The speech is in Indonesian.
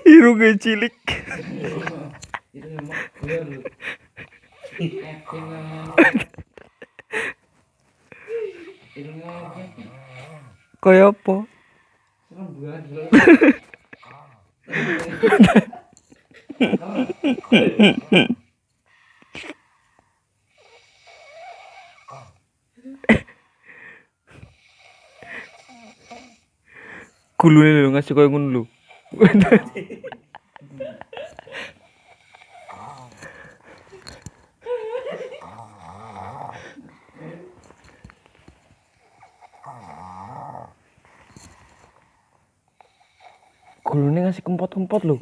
Irungnya cilik. Kaya apa? Gulune lho ngasih koyo ngono lho. Gulune ngasih kempot-kempot lho.